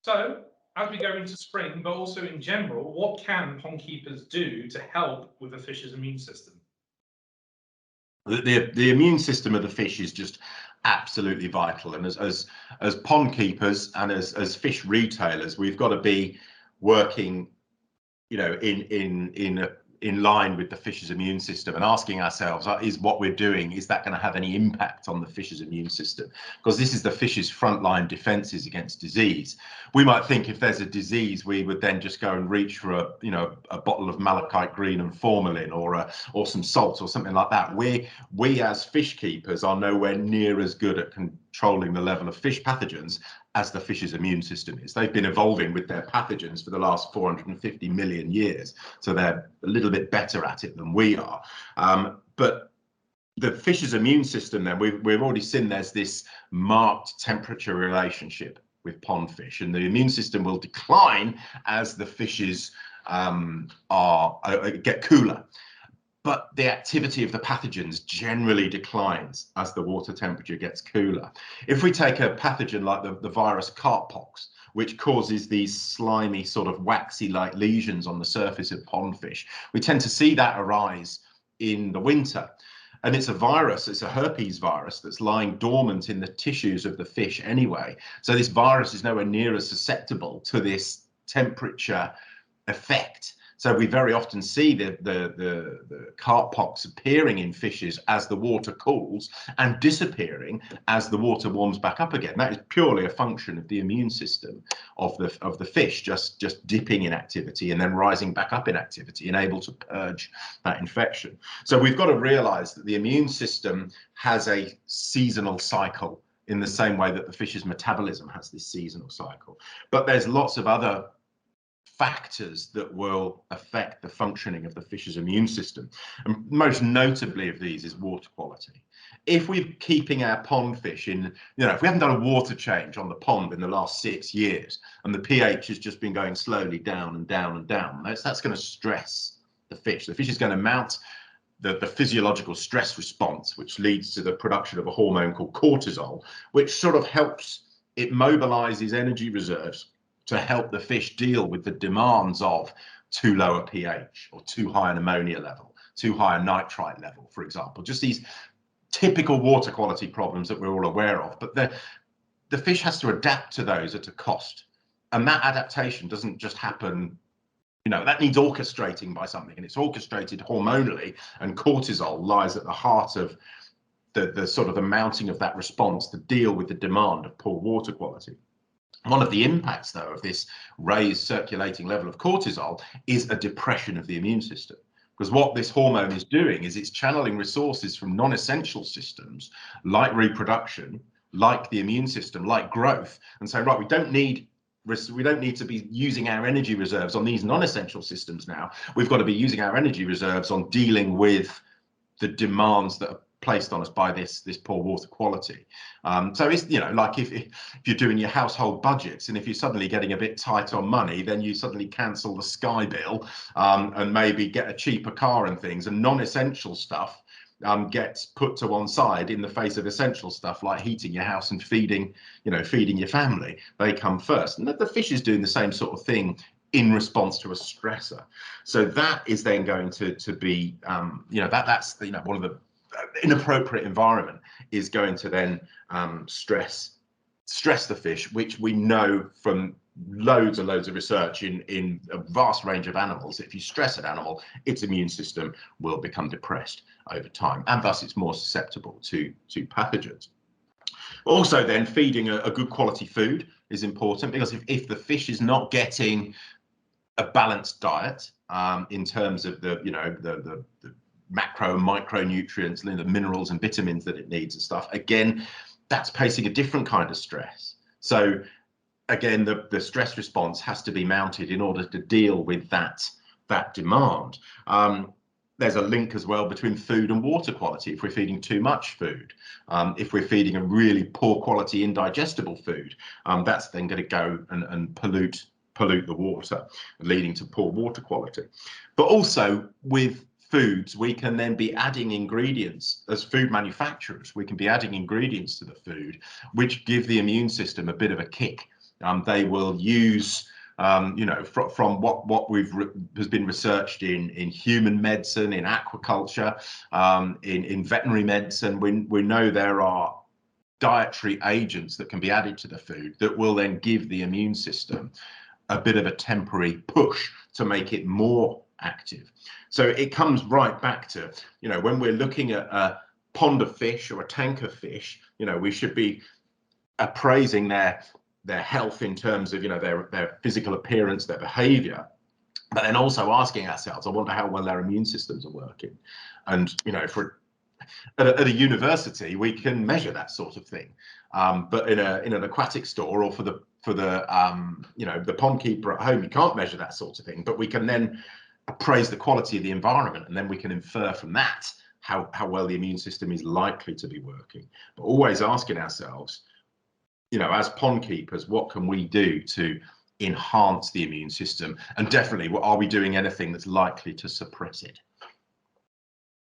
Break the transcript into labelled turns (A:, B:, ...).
A: So, as we go into spring, but also in general, what can pond keepers do to help with the fish's immune system?
B: The immune system of the fish is just absolutely vital, and as pond keepers and as fish retailers, we've got to be working, in line with the fish's immune system and asking ourselves, is what we're doing, is that going to have any impact on the fish's immune system? Because this is the fish's frontline defenses against disease. We might think if there's a disease, we would then just go and reach for a bottle of malachite green and formalin or some salt or something like that. We as fish keepers are nowhere near as good at controlling the level of fish pathogens as the fish's immune system is. They've been evolving with their pathogens for the last 450 million years, so they're a little bit better at it than we are. But the fish's immune system, then, we've already seen there's this marked temperature relationship with pond fish, and the immune system will decline as the fishes get cooler. But the activity of the pathogens generally declines as the water temperature gets cooler. If we take a pathogen like the virus carp-pox, which causes these slimy sort of waxy-like lesions on the surface of pond fish, we tend to see that arise in the winter. And it's a virus, it's a herpes virus that's lying dormant in the tissues of the fish anyway. So this virus is nowhere near as susceptible to this temperature effect. So we very often see the carp pox appearing in fishes as the water cools and disappearing as the water warms back up again. That is purely a function of the immune system of the fish just dipping in activity and then rising back up in activity and able to purge that infection. So we've got to realize that the immune system has a seasonal cycle in the same way that the fish's metabolism has this seasonal cycle. But there's lots of other factors that will affect the functioning of the fish's immune system, and most notably of these is water quality. If we're keeping our pond fish in, if we haven't done a water change on the pond in the last 6 years and the pH has just been going slowly down and down and down, that's going to stress the fish. The fish is going to mount the physiological stress response, which leads to the production of a hormone called cortisol, which sort of helps, it mobilizes energy reserves to help the fish deal with the demands of too low a pH or too high an ammonia level, too high a nitrite level, for example. Just these typical water quality problems that we're all aware of. But the fish has to adapt to those at a cost. And that adaptation doesn't just happen, that needs orchestrating by something, and it's orchestrated hormonally, and cortisol lies at the heart of the sort of the mounting of that response to deal with the demand of poor water quality. One of the impacts, though, of this raised circulating level of cortisol is a depression of the immune system. Because what this hormone is doing is it's channeling resources from non-essential systems like reproduction, like the immune system, like growth, and say, right, we don't need to be using our energy reserves on these non-essential systems now. We've got to be using our energy reserves on dealing with the demands that are placed on us by this poor water quality. So it's, like if you're doing your household budgets, and if you're suddenly getting a bit tight on money, then you suddenly cancel the Sky bill and maybe get a cheaper car and things, and non-essential stuff gets put to one side in the face of essential stuff like heating your house and feeding your family. They come first. And the fish is doing the same sort of thing in response to a stressor. So that is then going to be, that's one of the inappropriate environment is going to then stress the fish, which we know from loads and loads of research in a vast range of animals. If you stress an animal, its immune system will become depressed over time, and thus it's more susceptible to pathogens. Also, then, feeding a good quality food is important, because if the fish is not getting a balanced diet in terms of the macro and micronutrients, the minerals and vitamins that it needs and stuff, again, that's placing a different kind of stress. So again, the stress response has to be mounted in order to deal with that demand. There's a link as well between food and water quality. If we're feeding too much food, if we're feeding a really poor quality indigestible food, that's then going to go and pollute the water, leading to poor water quality. But also with foods, we can then be adding ingredients as food manufacturers. We can be adding ingredients to the food which give the immune system a bit of a kick They will use, you know, from what has been researched in human medicine, in aquaculture, in veterinary medicine. We know there are dietary agents that can be added to the food that will then give the immune system a bit of a temporary push to make it more active. So it comes right back to, you know, when we're looking at a pond of fish or a tank of fish, you know, we should be appraising their health in terms of, you know, their physical appearance, their behavior, but then also asking ourselves, I wonder how well their immune systems are working. And, you know, at a university, we can measure that sort of thing, but in an aquatic store, or for the you know, the pond keeper at home, you can't measure that sort of thing. But we can then appraise the quality of the environment, and then we can infer from that how well the immune system is likely to be working. But always asking ourselves, you know, as pond keepers, what can we do to enhance the immune system? And definitely, are we doing anything that's likely to suppress it?